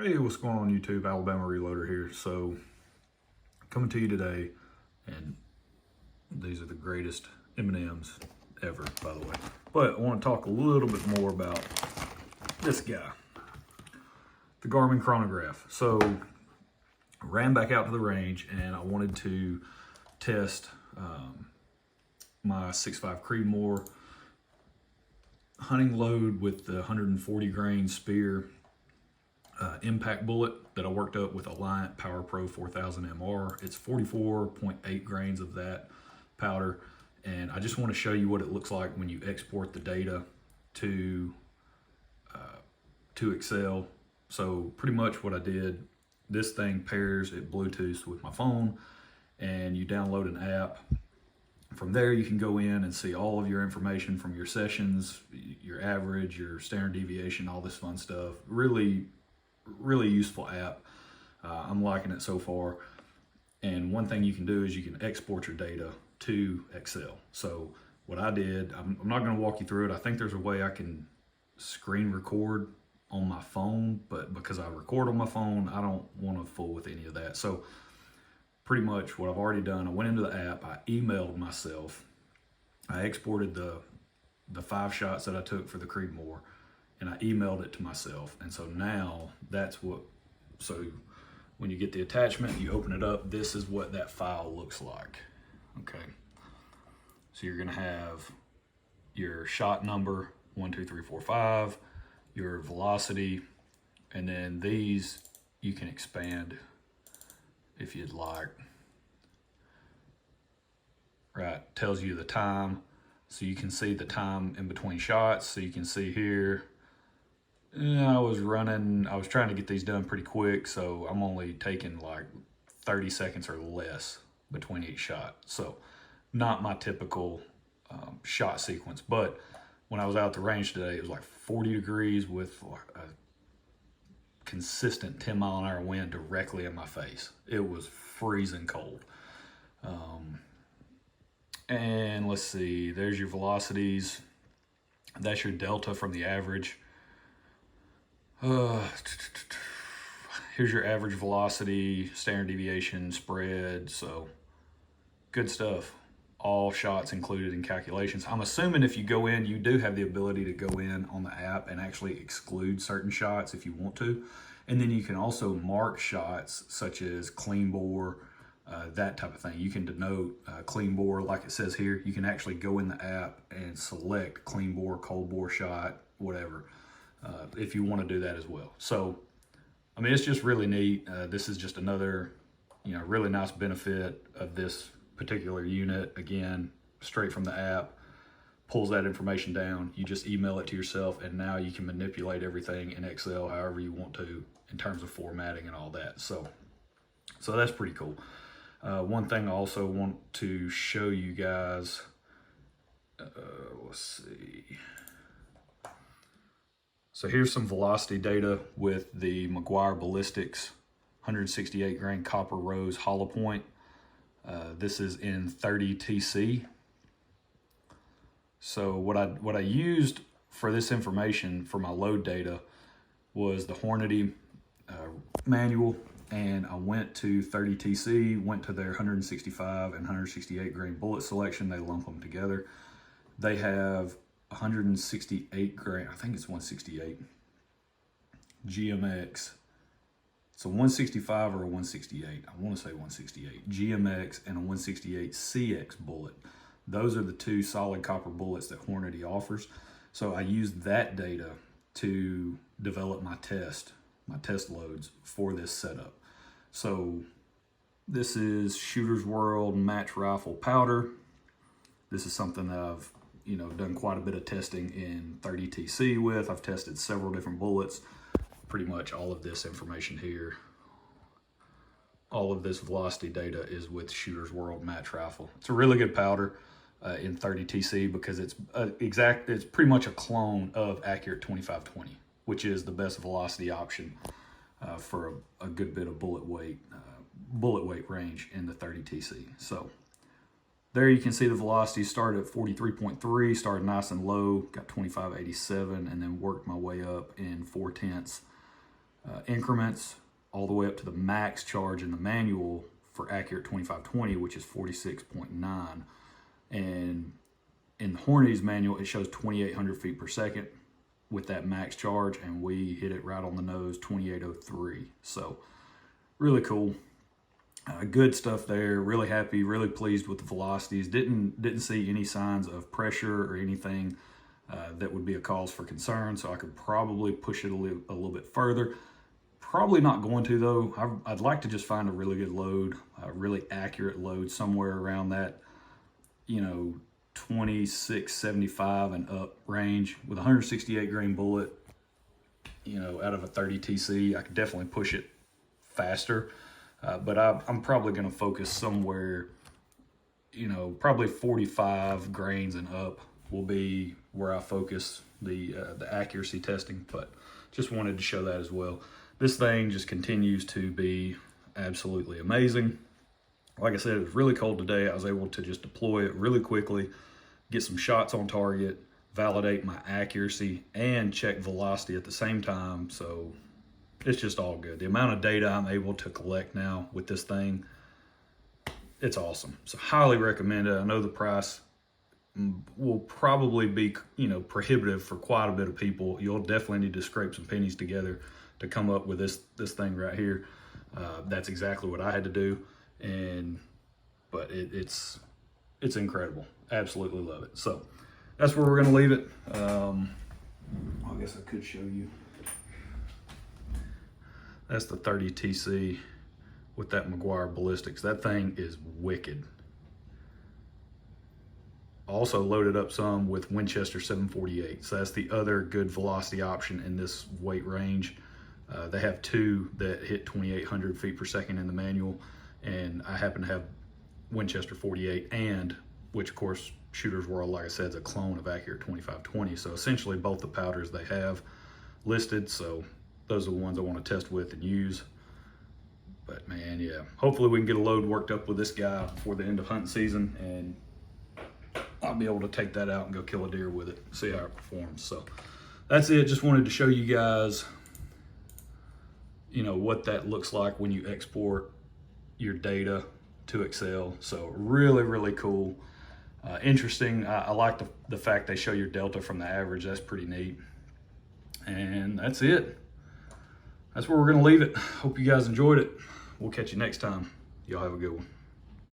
Hey, what's going on YouTube? Alabama Reloader here. So, coming to you today, and these are the greatest M&Ms ever, by the way. But I want to talk a little bit more about this guy, the Garmin Chronograph. So, I ran back out to the range, and I wanted to test my 6.5 Creedmoor hunting load with the 140 grain spear impact bullet that I worked up with Alliant Power Pro 4000 MR. It's 44.8 grains of that powder, and I just want to show you what it looks like when you export the data to Excel. So pretty much what I did, this thing pairs it Bluetooth with my phone, and you download an app. From there, you can go in and see all of your information from your sessions, your average, your standard deviation, all this fun stuff. Really useful app. I'm liking it so far. And one thing you can do is you can export your data to Excel. So what I did, I'm not going to walk you through it. I think there's a way I can screen record on my phone, but because I record on my phone, I don't want to fool with any of that. So pretty much what I've already done, I went into the app, I emailed myself, I exported the 5 shots that I took for the Creedmoor, and I emailed it to myself. And so now that's what, so when you get the attachment, you open it up, this is what that file looks like. Okay. So you're gonna have your shot number, 1, 2, 3, 4, 5, your velocity, and then these you can expand if you'd like. Right, tells you the time. So you can see the time in between shots. So you can see here, I was trying to get these done pretty quick, so I'm only taking like 30 seconds or less between each shot. So not my typical shot sequence, but when I was out at the range today, it was like 40 degrees with a consistent 10-mile-an-hour wind directly in my face. It was freezing cold. And let's see, there's your velocities. That's your delta from the average. Here's your average velocity, standard deviation, spread. So good stuff. All shots included in calculations. I'm assuming if you go in, you do have the ability to go in on the app and actually exclude certain shots if you want to. And then you can also mark shots such as clean bore, that type of thing. You can denote clean bore like it says here. You can actually go in the app and select clean bore, cold bore shot, whatever, if you want to do that as well. So, I mean, it's just really neat. This is just another, really nice benefit of this particular unit. Again, straight from the app, pulls that information down. You just email it to yourself, and now you can manipulate everything in Excel however you want to in terms of formatting and all that. So that's pretty cool. One thing I also want to show you guys, let's see. So here's some velocity data with the McGuire Ballistics 168 grain copper rose hollow point. This is in 30 TC. So what I used for this information for my load data was the Hornady manual, and I went to 30 TC, went to their 165 and 168 grain bullet selection. They lump them together. They have 168 grain, I think it's 168 GMX. It's a 165 or a 168. I want to say 168 GMX and a 168 CX bullet. Those are the 2 solid copper bullets that Hornady offers. So I used that data to develop my test loads for this setup. So this is Shooter's World match rifle powder. This is something that I've done quite a bit of testing in 30 TC with. I've tested several different bullets. Pretty much all of this information here, all of this velocity data is with Shooter's World match rifle. It's a really good powder in 30 TC because it's pretty much a clone of Accurate 2520, which is the best velocity option for a good bit of bullet weight range in the 30 TC. So there you can see the velocity started at 43.3, started nice and low, got 25.87, and then worked my way up in 4/10 increments all the way up to the max charge in the manual for accurate 2520, which is 46.9. And in the Hornity's manual, it shows 2,800 feet per second with that max charge, and we hit it right on the nose, 2,803. So really cool. Good stuff there. Really happy, really pleased with the velocities. Didn't see any signs of pressure or anything that would be a cause for concern, so I could probably push it a little bit further. Probably not going to, though. I'd like to just find a really good load, a really accurate load, somewhere around that, 2675 and up range with a 168 grain bullet, out of a 30 TC. I could definitely push it faster, but I'm probably going to focus somewhere, probably 45 grains and up will be where I focus the accuracy testing. But just wanted to show that as well. This thing just continues to be absolutely amazing. Like I said, it was really cold today. I was able to just deploy it really quickly, get some shots on target, validate my accuracy, and check velocity at the same time. So it's just all good. The amount of data I'm able to collect now with this thing, it's awesome. So highly recommend it. I know the price will probably be, prohibitive for quite a bit of people. You'll definitely need to scrape some pennies together to come up with this thing right here. That's exactly what I had to do. But it's incredible. Absolutely love it. So that's where we're going to leave it. I guess I could show you. That's the 30 TC with that McGuire ballistics. That thing is wicked. Also loaded up some with Winchester 748. So that's the other good velocity option in this weight range. They have two that hit 2,800 feet per second in the manual, and I happen to have Winchester 48, and which of course Shooter's World, like I said, is a clone of accurate 2520. So essentially both the powders they have listed. So those are the ones I want to test with and use. But man, yeah, hopefully we can get a load worked up with this guy before the end of hunting season, and I'll be able to take that out and go kill a deer with it, see how it performs. So that's it. Just wanted to show you guys, what that looks like when you export your data to Excel. So really, really cool. Interesting. I like the fact they show your delta from the average. That's pretty neat. And that's it. That's where we're going to leave it. Hope you guys enjoyed it. We'll catch you next time. Y'all have a good one.